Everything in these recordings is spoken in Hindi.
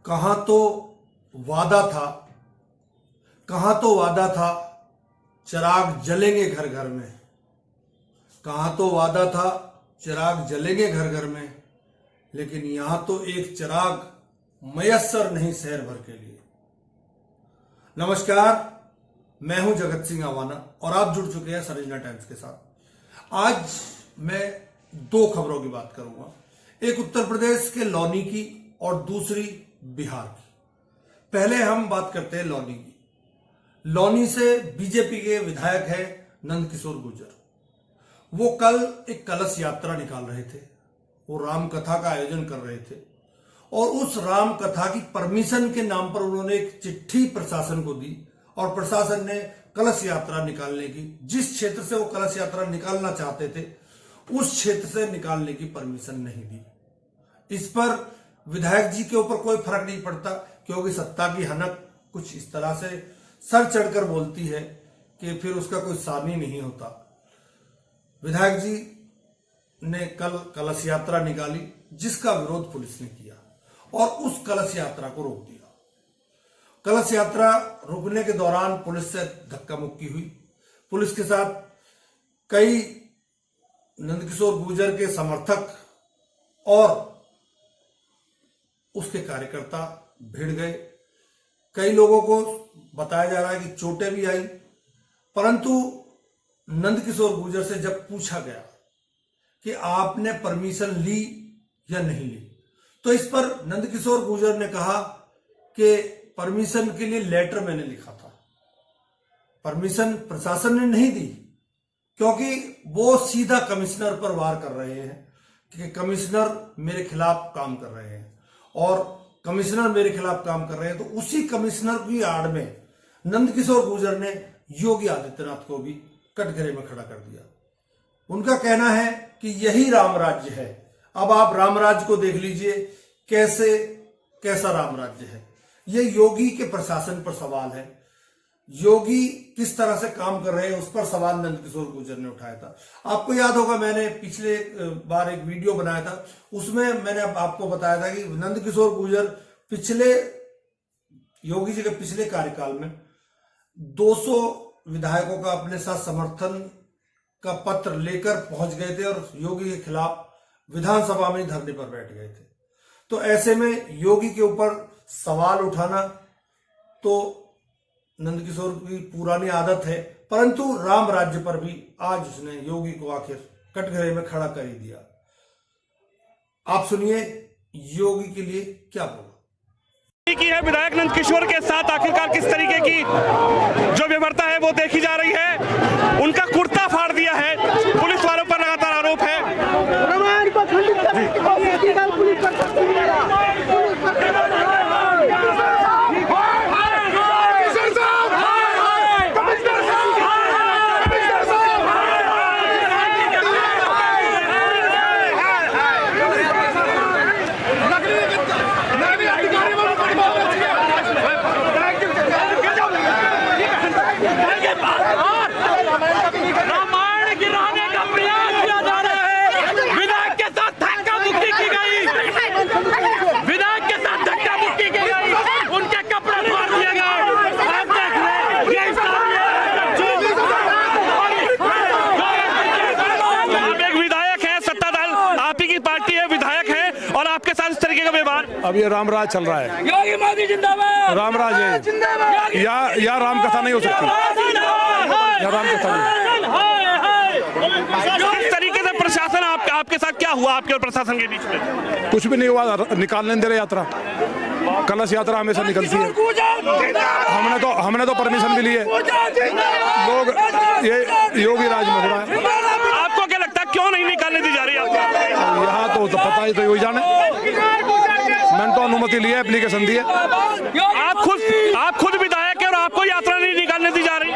कहां तो वादा था, कहां तो वादा था चिराग जलेंगे घर घर में। कहां तो वादा था चिराग जलेंगे घर घर में, लेकिन यहां तो एक चिराग मयस्सर नहीं शहर भर के लिए। नमस्कार, मैं हूं जगत सिंह आवाना और आप जुड़ चुके हैं सरिजना टाइम्स के साथ। आज मैं दो खबरों की बात करूंगा, एक उत्तर प्रदेश के लौनी की और दूसरी बिहार की। पहले हम बात करते हैं लौनी की। लौनी से बीजेपी के विधायक है नंदकिशोर गुर्जर। वो कल एक कलश यात्रा निकाल रहे थे, वो राम कथा का आयोजन कर रहे थे और उस राम कथा की परमिशन के नाम पर उन्होंने एक चिट्ठी प्रशासन को दी और प्रशासन ने कलश यात्रा निकालने की, जिस क्षेत्र से वो कलश यात्रा निकालना चाहते थे उस क्षेत्र से निकालने की परमिशन नहीं दी। इस पर विधायक जी के ऊपर कोई फर्क नहीं पड़ता, क्योंकि सत्ता की हनक कुछ इस तरह से सर चढ़कर बोलती है कि फिर उसका कोई सानी नहीं होता। विधायक जी ने कल कलश यात्रा निकाली, जिसका विरोध पुलिस ने किया और उस कलश यात्रा को रोक दिया। कलश यात्रा रोकने के दौरान पुलिस से धक्का मुक्की हुई। पुलिस के साथ कई नंदकिशोर गुर्जर के समर्थक और उसके कार्यकर्ता भिड़ गए। कई लोगों को बताया जा रहा है कि चोटें भी आई, परंतु नंदकिशोर गुर्जर से जब पूछा गया कि आपने परमिशन ली या नहीं ली, तो इस पर नंदकिशोर गुर्जर ने कहा कि परमिशन के लिए लेटर मैंने लिखा था, परमिशन प्रशासन ने नहीं दी, क्योंकि वो सीधा कमिश्नर पर वार कर रहे हैं कि कमिश्नर मेरे खिलाफ काम कर रहे हैं और कमिश्नर मेरे खिलाफ काम कर रहे हैं। तो उसी कमिश्नर की आड़ में नंदकिशोर गुर्जर ने योगी आदित्यनाथ को भी कटघरे में खड़ा कर दिया। उनका कहना है कि यही राम राज्य है। अब आप राम राज्य को देख लीजिए, कैसा राम राज्य है। ये योगी के प्रशासन पर सवाल है। योगी किस तरह से काम कर रहे हैं उस पर सवाल नंदकिशोर गुर्जर ने उठाया था। आपको याद होगा, मैंने पिछले बार एक वीडियो बनाया था, उसमें मैंने आपको बताया था कि नंदकिशोर गुर्जर योगी जी के पिछले कार्यकाल में 200 विधायकों का अपने साथ समर्थन का पत्र लेकर पहुंच गए थे और योगी के खिलाफ विधानसभा में धरने पर बैठ गए थे। तो ऐसे में योगी के ऊपर सवाल उठाना तो नंदकिशोर की पुरानी आदत है, परंतु राम राज्य पर भी आज उसने योगी को आखिर कटघरे में खड़ा कर ही दिया। आप सुनिए योगी के लिए क्या बोला। की है विधायक नंदकिशोर के साथ आखिरकार किस तरीके की जो व्यवहारता है वो देखी जा रही है। उनका कुर्ता फाड़ दिया है, पुलिस वालों पर लगातार आरोप है। अब ये रामराज चल रहा है। योगी मोदी जिंदाबाद, रामराज है या राम कथा नहीं हो सकती, या राम कथा नहीं। इस तरीके से प्रशासन आपके साथ क्या हुआ, आपके और प्रशासन के बीच में? कुछ भी नहीं हुआ, निकालने दे रहे यात्रा। कलश यात्रा हमेशा निकलती है। हमने तो परमिशन भी ली है। लोग ये योगी राज में हो रहा है। आपको क्या लगता है क्यों नहीं निकालने दी जा रही यात्रा? यहाँ तो पता ही तो योगी जाने। मैंने तो अनुमति ली है, एप्लीकेशन दी है। आप खुद विधायक है और आपको यात्रा नहीं निकालने दी जा रही।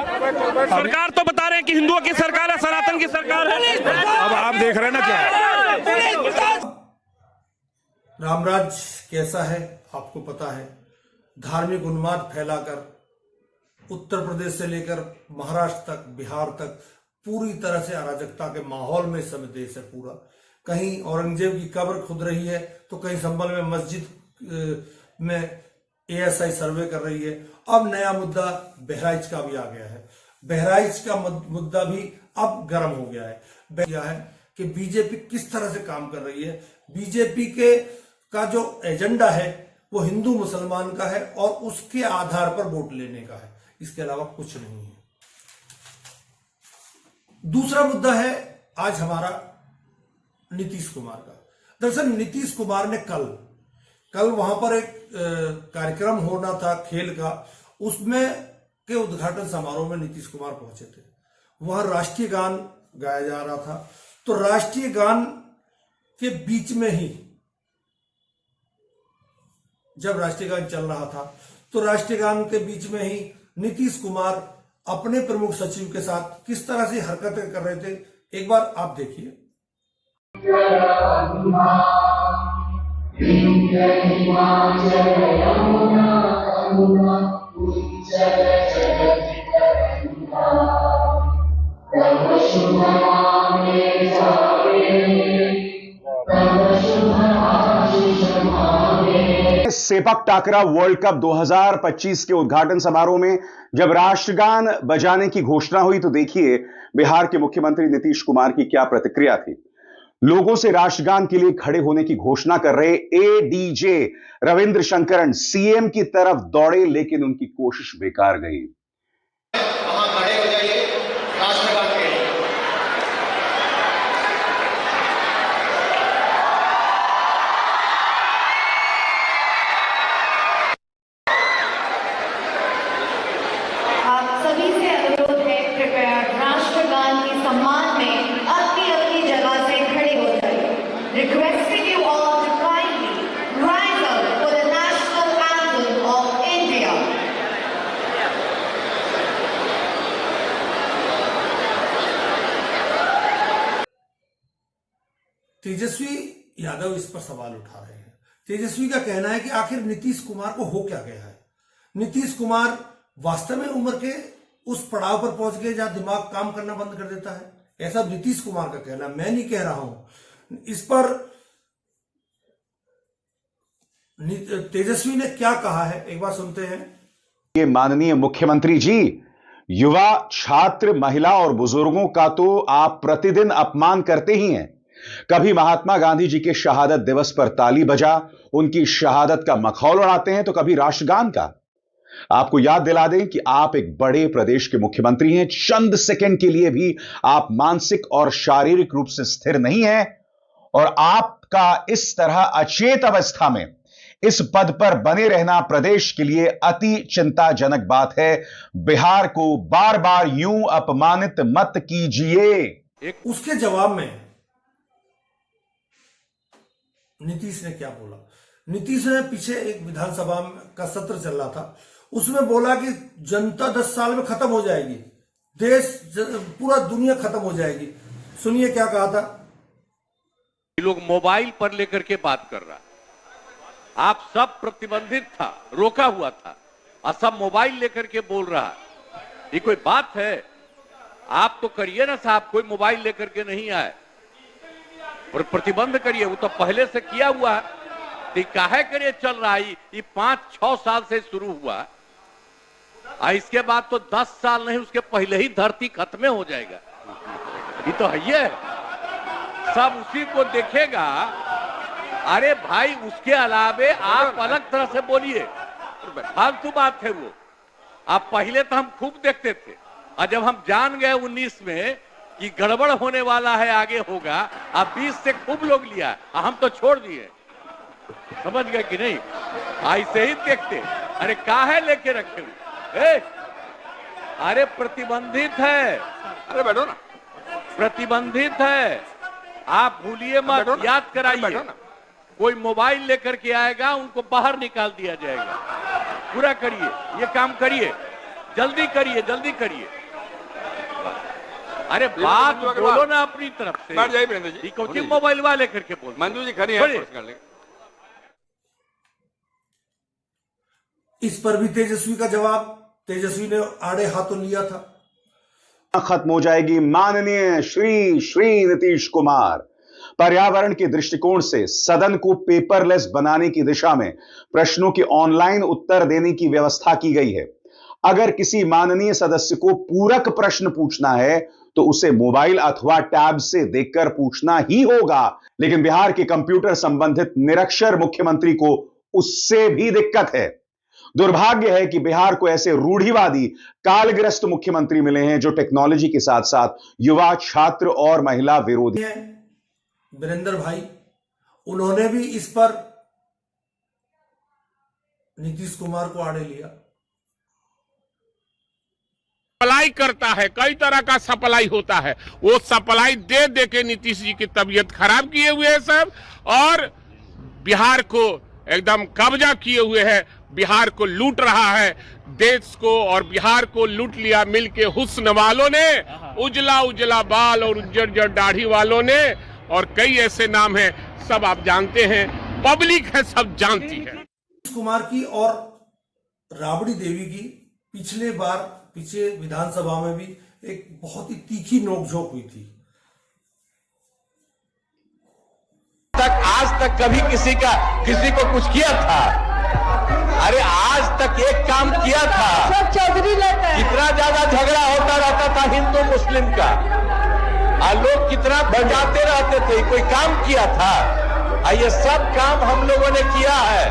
सरकार तो बता रहे हैं कि हिंदुओं की सरकार है, सनातन की सरकार है। अब आप देख रहे हैं ना क्या रामराज कैसा है आपको पता है। धार्मिक उन्माद फैलाकर उत्तर प्रदेश से लेकर महाराष्ट्र तक, बिहार तक पूरी तरह से अराजकता के माहौल में इस समय देश है पूरा। कहीं औरंगजेब की कब्र खुद रही है तो कहीं संभल में मस्जिद में एएसआई सर्वे कर रही है। अब नया मुद्दा बहराइच का भी आ गया है। बहराइच का मुद्दा भी अब गर्म हो गया है। यह है कि बीजेपी किस तरह से काम कर रही है। बीजेपी का जो एजेंडा है वो हिंदू मुसलमान का है और उसके आधार पर वोट लेने का है, इसके अलावा कुछ नहीं है। दूसरा मुद्दा है आज हमारा नीतीश कुमार का। दरअसल नीतीश कुमार ने कल वहां पर एक कार्यक्रम होना था खेल का, उसमें के उद्घाटन समारोह में नीतीश कुमार पहुंचे थे। वहां राष्ट्रीय गान गाया जा रहा था, तो राष्ट्रीय गान के बीच में ही जब राष्ट्रीय गान चल रहा था तो राष्ट्रीय गान के बीच में ही नीतीश कुमार अपने प्रमुख सचिव के साथ किस तरह से हरकतें कर रहे थे, एक बार आप देखिए। सेपक टाकरा वर्ल्ड कप 2025 के उद्घाटन समारोह में जब राष्ट्रगान बजाने की घोषणा हुई तो देखिए बिहार के मुख्यमंत्री नीतीश कुमार की क्या प्रतिक्रिया थी। लोगों से राष्ट्रगान के लिए खड़े होने की घोषणा कर रहे एडीजे रविंद्र शंकरन सीएम की तरफ दौड़े, लेकिन उनकी कोशिश बेकार गई। वहां खड़े हो जाइए राष्ट्रगान के लिए। आप सभी से अनुरोध है, कृपया राष्ट्रगान के सम्मान में अपनी अपनी जगह से खड़े हो जाइए। Requesting you all to kindly rise up for the national anthem of India. Tejashwi Yadav इस पर सवाल उठा रहे हैं। तेजस्वी का कहना है कि आखिर नीतीश कुमार को हो क्या गया है। नीतीश कुमार वास्तव में उम्र के उस पड़ाव पर पहुंच गए जहां दिमाग काम करना बंद कर देता है, ऐसा नीतीश कुमार का कहना, मैं नहीं कह रहा हूं। इस पर तेजस्वी ने क्या कहा है, एक बार सुनते हैं। ये माननीय मुख्यमंत्री जी, युवा, छात्र, महिला और बुजुर्गों का तो आप प्रतिदिन अपमान करते ही हैं। कभी महात्मा गांधी जी के शहादत दिवस पर ताली बजा उनकी शहादत का मखौल उड़ाते हैं, तो कभी राष्ट्रगान का। आपको याद दिला दें कि आप एक बड़े प्रदेश के मुख्यमंत्री हैं। चंद सेकंड के लिए भी आप मानसिक और शारीरिक रूप से स्थिर नहीं हैं और आपका इस तरह अचेत अवस्था में इस पद पर बने रहना प्रदेश के लिए अति चिंताजनक बात है। बिहार को बार बार यूं अपमानित मत कीजिए। उसके जवाब में नीतीश ने क्या बोला। नीतीश ने पीछे एक विधानसभा का सत्र चल रहा था, उसमें बोला कि जनता 10 साल में खत्म हो जाएगी, देश पूरा दुनिया खत्म हो जाएगी। सुनिए क्या कहा था। लोग मोबाइल पर लेकर के बात कर रहा, आप सब प्रतिबंधित था, रोका हुआ था, और सब मोबाइल लेकर के बोल रहा। ये कोई बात है? आप तो करिए ना साहब, कोई मोबाइल लेकर के नहीं आए और प्रतिबंध करिए, वो तो पहले से किया हुआ है। तो काहे करिए चल रहा है, ये 5-6 साल से शुरू हुआ, इसके बाद तो 10 साल नहीं, उसके पहले ही धरती खत्म हो जाएगा। ये तो है, ये सब उसी को देखेगा। अरे भाई, उसके अलावे आप अलग तरह से बोलिए, फालतू बात है वो। आप पहले तो हम खूब देखते थे, और जब हम जान गए 19 में कि गड़बड़ होने वाला है, आगे होगा, अब 20 से खूब लोग लिया, हम तो छोड़ दिए। समझ गए कि नहीं? ऐसे ही देखते। अरे काहे लेके रखे हुए? अरे प्रतिबंधित है, अरे बैठो ना, प्रतिबंधित है, आप भूलिए मत, याद कराइए। कोई मोबाइल लेकर के आएगा, उनको बाहर निकाल दिया जाएगा। पूरा करिए, ये काम करिए, जल्दी करिए, जल्दी करिए। अरे बात बोलो ना अपनी तरफ से। बैठ जाइए वीरेंद्र जी, क्योंकि मोबाइल वाले करके बोल। मंजू जी खड़ी है, इस पर भी तेजस्वी का जवाब। तेजस्वी ने आड़े हाथों लिया था। खत्म हो जाएगी माननीय श्री नीतीश कुमार। पर्यावरण के दृष्टिकोण से सदन को पेपरलेस बनाने की दिशा में प्रश्नों के ऑनलाइन उत्तर देने की व्यवस्था की गई है। अगर किसी माननीय सदस्य को पूरक प्रश्न पूछना है तो उसे मोबाइल अथवा टैब से देखकर पूछना ही होगा, लेकिन बिहार के कंप्यूटर संबंधित निरक्षर मुख्यमंत्री को उससे भी दिक्कत है। दुर्भाग्य है कि बिहार को ऐसे रूढ़िवादी कालग्रस्त मुख्यमंत्री मिले हैं जो टेक्नोलॉजी के साथ साथ युवा, छात्र और महिला विरोधी हैं। वीरेंद्र भाई, उन्होंने भी इस पर नीतीश कुमार को आड़े लिया। सप्लाई करता है, कई तरह का सप्लाई होता है, वो सप्लाई दे दे के नीतीश जी की तबीयत खराब किए हुए है सब, और बिहार को एकदम कब्जा किए हुए है, बिहार को लूट रहा है। देश को और बिहार को लूट लिया मिलके हुस्न वालों ने, उजला उजला बाल और उज्जर उज्जर दाढ़ी वालों ने, और कई ऐसे नाम हैं, सब आप जानते हैं, पब्लिक है, सब जानती है। नीतीश कुमार की और राबड़ी देवी की पीछे विधानसभा में भी एक बहुत ही तीखी नोकझोंक हुई थी। आज तक कभी किसी को कुछ किया था? अरे आज तक एक काम किया था? सब चौधरी लेते हैं। कितना ज्यादा झगड़ा होता रहता था हिंदू मुस्लिम का, और लोग कितना बजाते रहते थे, कोई काम किया था? ये सब काम हम लोगों ने किया है,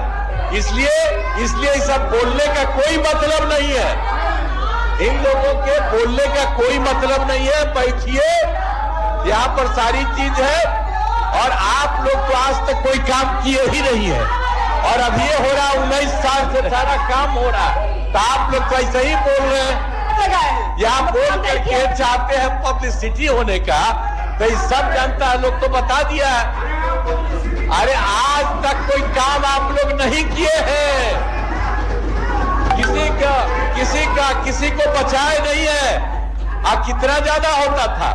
इसलिए सब बोलने का कोई मतलब नहीं है। इन लोगों के बोलने का कोई मतलब नहीं है। बैठिए, यहाँ पर सारी चीज है, और आप लोग तो आज तक कोई काम किए ही नहीं है, और अब ये हो रहा 19 साल से सारा काम हो रहा, तो आप लोग तो ऐसे ही बोल रहे हैं। यहाँ बोल करके चाहते हैं पब्लिसिटी होने का, तो ये सब जनता है, लोग तो बता दिया है। अरे आज तक कोई काम आप लोग नहीं किए हैं, किसी को बचाए नहीं है। कितना ज्यादा होता था,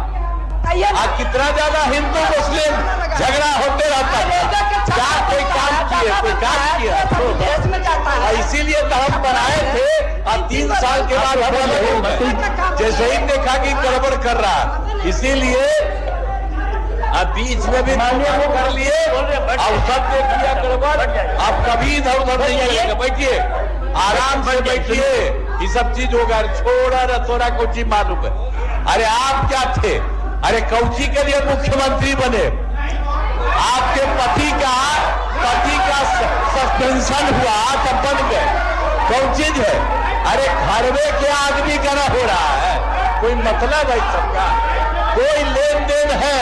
कितना ज्यादा हिंदू मुस्लिम झगड़ा होते रहता था, क्या कोई काम किया? तो इसीलिए तो हम बनाए थे, और 3 साल के बाद हम जैसे ही देखा कि गड़बड़ कर रहा, इसीलिए बीच में भी कर लिए, और सब देख लिया गड़बड़। अब कभी इधर उधर नहीं जाएगा, बैठिए, आराम से बैठिए, ये सब चीज होगा। छोड़ा न थोड़ा कुछ ही मालूम है। अरे आप क्या थे? अरे कौची के लिए मुख्यमंत्री बने? आपके पति का सस्पेंशन हुआ तब बन गए, कौन चीज है? अरे घर में क्या आदमी का ना हो रहा है, कोई मतलब है सबका? कोई लेन देन है?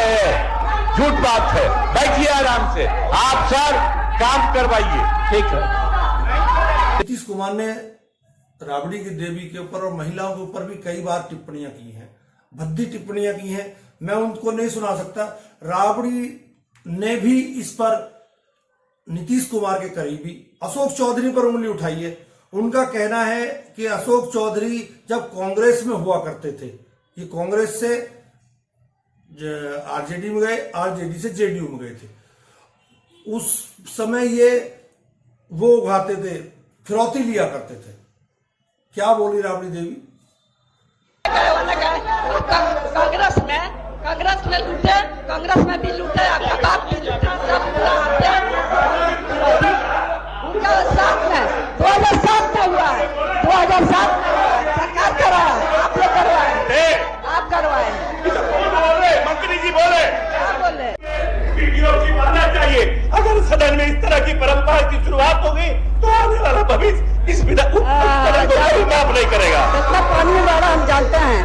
झूठ बात है। बैठिए आराम से, आप सर काम करवाइए, ठीक है। नीतीश कुमार ने राबड़ी की देवी के ऊपर और महिलाओं के ऊपर भी कई बार टिप्पणियां की हैं, भद्दी टिप्पणियां की हैं। मैं उनको नहीं सुना सकता। राबड़ी ने भी इस पर नीतीश कुमार के करीबी अशोक चौधरी पर उंगली उठाई है। उनका कहना है कि अशोक चौधरी जब कांग्रेस में हुआ करते थे, ये कांग्रेस से आरजेडी में गए, आरजेडी से जेडीयू में गए थे, उस समय ये वो उगाते थे, फिरौती लिया करते थे। क्या बोली राबड़ी देवी? कांग्रेस में लूटे, कांग्रेस में भी लूटे, आपका बाप भी लूटे, सब पूरा उनका साथ में 2007 में हुआ है, 2007 में सरकार करवाया, आप लोग करवाए, आप करवाए। मंत्री जी बोले, क्या बोले? वीडियो की मानना चाहिए। अगर सदन में इस तरह की परंपरा की शुरुआत होगी तो आने वाला भविष्य इस विधान को माफ नहीं करेगा। कितना पानी वाला हम जानते हैं,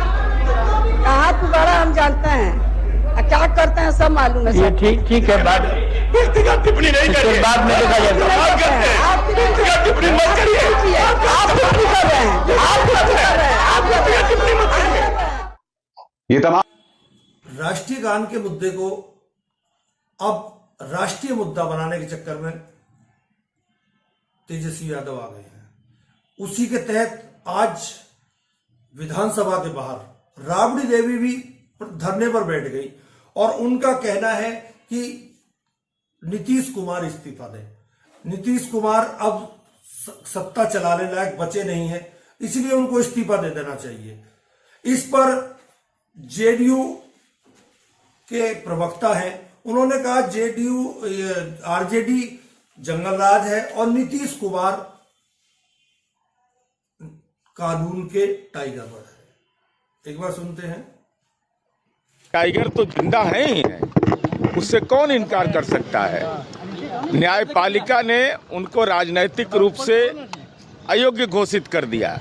कहाँ पुकारा हम जानते हैं, क्या करते हैं सब मालूम है। ये ठीक है, बात व्यक्तिगत टिप्पणी नहीं करिए, बाद में देखा जाएगा। आप व्यक्तिगत टिप्पणी मत करिए, आप टिप्पणी कर रहे हैं, आप व्यक्तिगत टिप्पणी मत करिए। ये तमाम राष्ट्रीय गान के मुद्दे को अब राष्ट्रीय मुद्दा बनाने के चक्कर में तेजस्वी यादव आ गए हैं। उसी के तहत आज विधानसभा के बाहर राबड़ी देवी भी धरने पर बैठ गई और उनका कहना है कि नीतीश कुमार इस्तीफा दें। नीतीश कुमार अब सत्ता चलाने लायक बचे नहीं है, इसलिए उनको इस्तीफा दे देना चाहिए। इस पर जेडीयू के प्रवक्ता हैं, उन्होंने कहा जेडीयू आरजेडी जंगल राज है और नीतीश कुमार कानून के टाइगर पर है। एक बार सुनते हैं। टाइगर तो जिंदा है ही है, उससे कौन इनकार कर सकता है। न्यायपालिका ने उनको राजनैतिक रूप से अयोग्य घोषित कर दिया,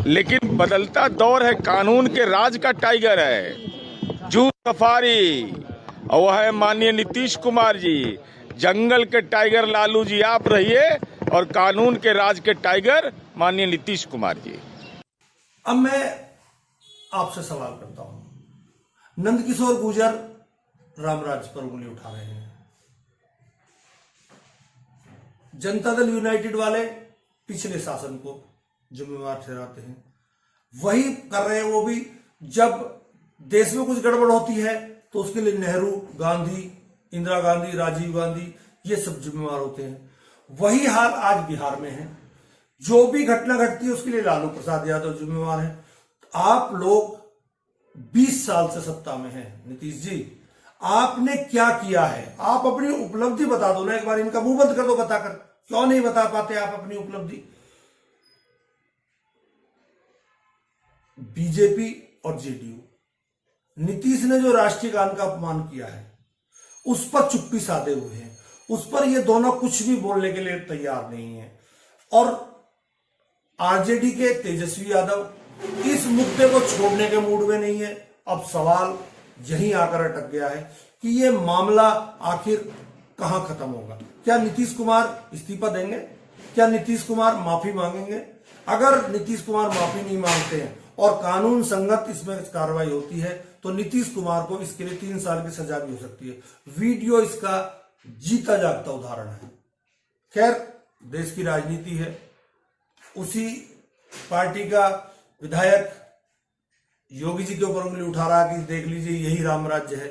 लेकिन बदलता दौर है, कानून के राज का टाइगर है जू सफारी, और वह है माननीय नीतीश कुमार जी। जंगल के टाइगर लालू जी आप रहिए और कानून के राज के टाइगर माननीय नीतीश कुमार जी। अब मैं आपसे सवाल करता हूं, नंदकिशोर गुर्जर रामराज पर उंगली उठा रहे हैं, जनता दल यूनाइटेड वाले पिछले शासन को जिम्मेवार ठहराते हैं। वही कर रहे हैं वो भी, जब देश में कुछ गड़बड़ होती है तो उसके लिए नेहरू, गांधी, इंदिरा गांधी, राजीव गांधी ये सब जिम्मेवार होते हैं। वही हाल आज बिहार में है, जो भी घटना घटती है उसके लिए लालू प्रसाद यादव जिम्मेवार है। आप लोग 20 साल से सत्ता में हैं, नीतीश जी आपने क्या किया है? आप अपनी उपलब्धि बता दो ना, एक बार इनका मुंह बंद कर दो बताकर। क्यों नहीं बता पाते आप अपनी उपलब्धि? बीजेपी और जेडीयू, नीतीश ने जो राष्ट्रीय गान का अपमान किया है उस पर चुप्पी साधे हुए हैं, उस पर ये दोनों कुछ भी बोलने के लिए तैयार नहीं है। और आरजेडी के तेजस्वी यादव इस मुद्दे को छोड़ने के मूड में नहीं है। अब सवाल यहीं आकर अटक गया है कि ये मामला आखिर कहां खत्म होगा। क्या नीतीश कुमार इस्तीफा देंगे? क्या नीतीश कुमार माफी मांगेंगे? अगर नीतीश कुमार माफी नहीं मांगते हैं और कानून संगत इसमें कार्रवाई होती है तो नीतीश कुमार को इसके लिए 3 साल की सजा भी हो सकती है। वीडियो इसका जीता जागता उदाहरण है। खैर, देश की राजनीति है, उसी पार्टी का विधायक योगी जी के ऊपर उंगली उठा रहा कि देख लीजिए यही राम राज्य है,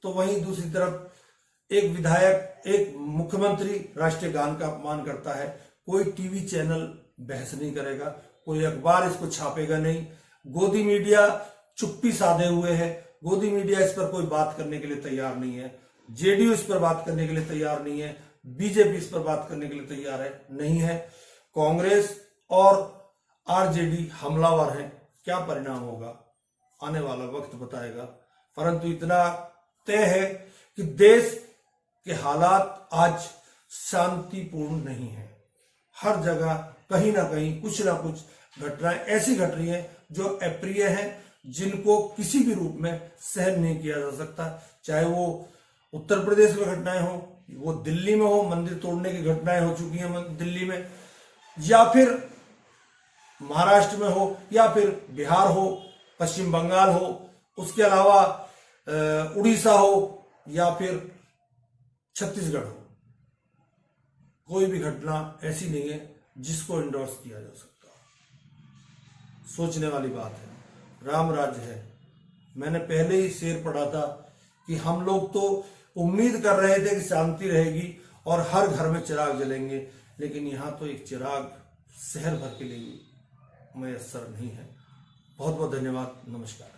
तो वहीं दूसरी तरफ एक विधायक, एक मुख्यमंत्री राष्ट्रीय गान का अपमान करता है। कोई टीवी चैनल बहस नहीं करेगा, कोई अखबार इसको छापेगा नहीं। गोदी मीडिया चुप्पी साधे हुए है, गोदी मीडिया इस पर कोई बात करने के लिए तैयार नहीं है। जेडीयू इस पर बात करने के लिए तैयार नहीं है, बीजेपी इस पर बात करने के लिए तैयार है नहीं है। कांग्रेस और आरजेडी हमलावर हैं। क्या परिणाम होगा आने वाला वक्त बताएगा, परंतु इतना तय है कि देश के हालात आज शांतिपूर्ण नहीं है। हर जगह कहीं ना कहीं कुछ ना कुछ घटनाएं ऐसी घट रही हैं जो अप्रिय हैं, जिनको किसी भी रूप में सहन नहीं किया जा सकता। चाहे वो उत्तर प्रदेश में घटनाएं हो, वो दिल्ली में हो, मंदिर तोड़ने की घटनाएं हो चुकी हैं दिल्ली में, या फिर महाराष्ट्र में हो, या फिर बिहार हो, पश्चिम बंगाल हो, उसके अलावा उड़ीसा हो, या फिर छत्तीसगढ़ हो। कोई भी घटना ऐसी नहीं है जिसको इंडोर्स किया जा सकता। सोचने वाली बात है। राम राज्य है। मैंने पहले ही शेर पढ़ा था कि हम लोग तो उम्मीद कर रहे थे कि शांति रहेगी और हर घर में चिराग जलेंगे, लेकिन यहां तो एक चिराग शहर भर के लिए मैसर नहीं है। बहुत बहुत धन्यवाद। नमस्कार।